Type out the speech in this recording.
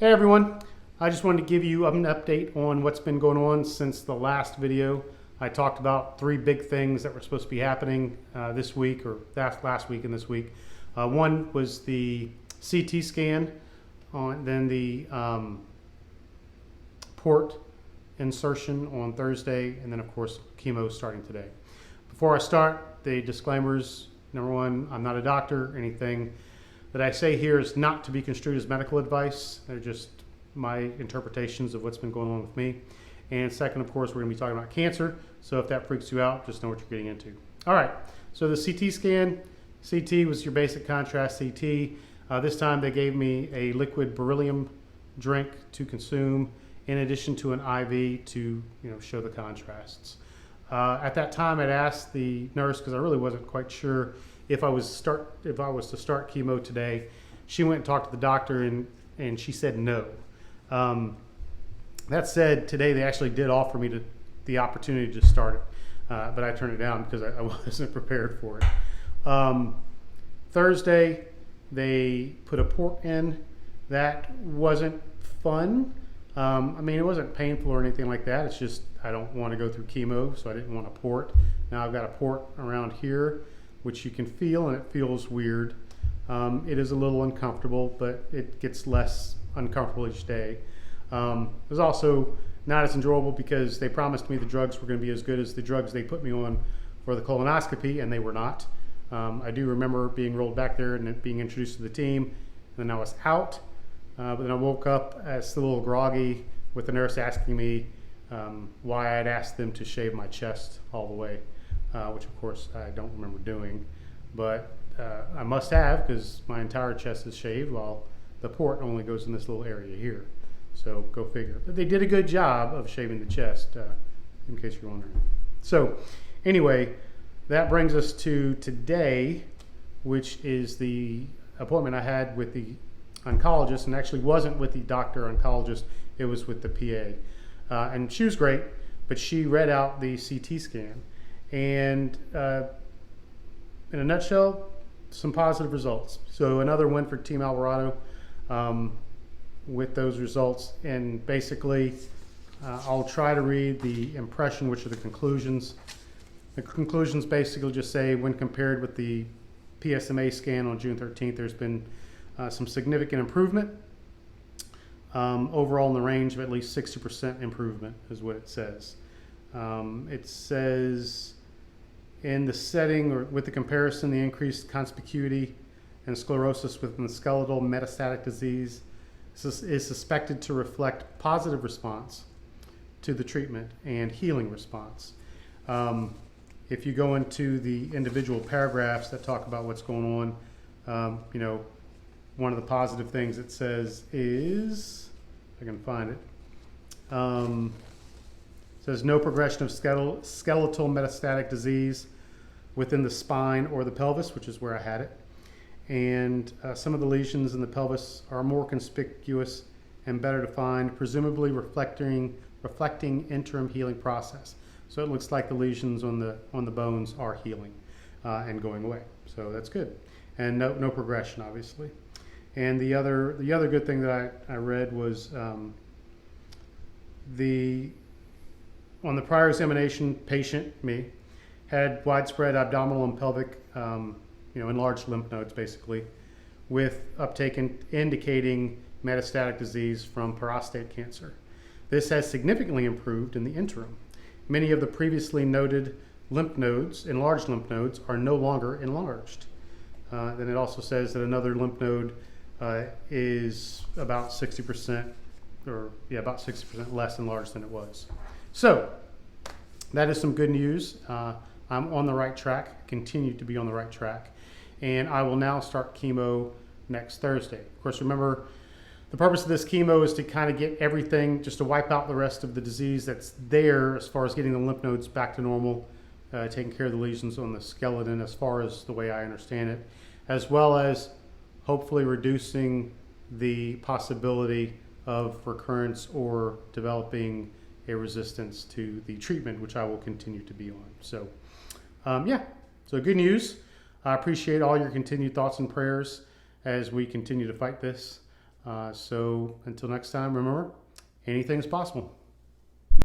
Hey everyone, I just wanted to give you an update on what's been going on since the last video. I talked about three big things that were supposed to be happening this week, or last week and this week. One was the CT scan, then the port insertion on Thursday, and then of course chemo starting today. Before I start, the disclaimers. Number one, I'm not a doctor. Anything that I say here is not to be construed as medical advice. They're just my interpretations of what's been going on with me. And second, of course, we're going to be talking about cancer. So if that freaks you out, just know what you're getting into. All right. So the CT scan, CT was your basic contrast CT. This time they gave me a liquid beryllium drink to consume in addition to an IV to show the contrasts. At that time, I'd asked the nurse, because I really wasn't quite sure if I was to start chemo today. She went and talked to the doctor, and she said no. That said, today they actually did offer me the opportunity to start it, but I turned it down because I wasn't prepared for it. Thursday, they put a port in. That wasn't fun. It wasn't painful or anything like that. It's just I don't want to go through chemo, so I didn't want a port. Now I've got a port around here, which you can feel, and it feels weird. It is a little uncomfortable, but it gets less uncomfortable each day. It was also not as enjoyable because they promised me the drugs were going to be as good as the drugs they put me on for the colonoscopy, and they were not. I do remember being rolled back there and being introduced to the team, and then I was out. But then I woke up as a little groggy with the nurse asking me why I'd asked them to shave my chest all the way, which of course I don't remember doing. But I must have, because my entire chest is shaved while the port only goes in this little area here. So go figure. But they did a good job of shaving the chest, in case you're wondering. So anyway, that brings us to today, which is the appointment I had with the oncologist, and actually wasn't with the doctor oncologist, it was with the PA. And she was great, but she read out the CT scan. And in a nutshell, some positive results. So another win for Team Alvarado with those results. And basically, I'll try to read the impression, which are the conclusions. The conclusions basically just say, when compared with the PSMA scan on June 13th, there's been some significant improvement. Overall in the range of at least 60% improvement is what it says. It says, in the setting or with the comparison, the increased conspicuity and sclerosis within the skeletal metastatic disease is suspected to reflect positive response to the treatment and healing response. If you go into the individual paragraphs that talk about what's going on, one of the positive things it says is, if I can find it, says no progression of skeletal metastatic disease within the spine or the pelvis, which is where I had it. And some of the lesions in the pelvis are more conspicuous and better defined, presumably reflecting interim healing process. So it looks like the lesions on the bones are healing and going away. So that's good. And no progression, obviously. And the other good thing that I read was on the prior examination, patient, me, had widespread abdominal and pelvic, enlarged lymph nodes, basically, with uptake indicating metastatic disease from prostate cancer. This has significantly improved in the interim. Many of the previously noted lymph nodes, enlarged lymph nodes, are no longer enlarged. Then it also says that another lymph node is about 60%, about 60% less enlarged than it was. So that is some good news. I'm on the right track, continue to be on the right track, and I will now start chemo next Thursday. Of course, remember, the purpose of this chemo is to kind of get everything, just to wipe out the rest of the disease that's there as far as getting the lymph nodes back to normal, taking care of the lesions on the skeleton as far as the way I understand it, as well as hopefully reducing the possibility of recurrence or developing a resistance to the treatment, which I will continue to be on. So, so good news. I appreciate all your continued thoughts and prayers as we continue to fight this. So until next time, remember, anything's possible.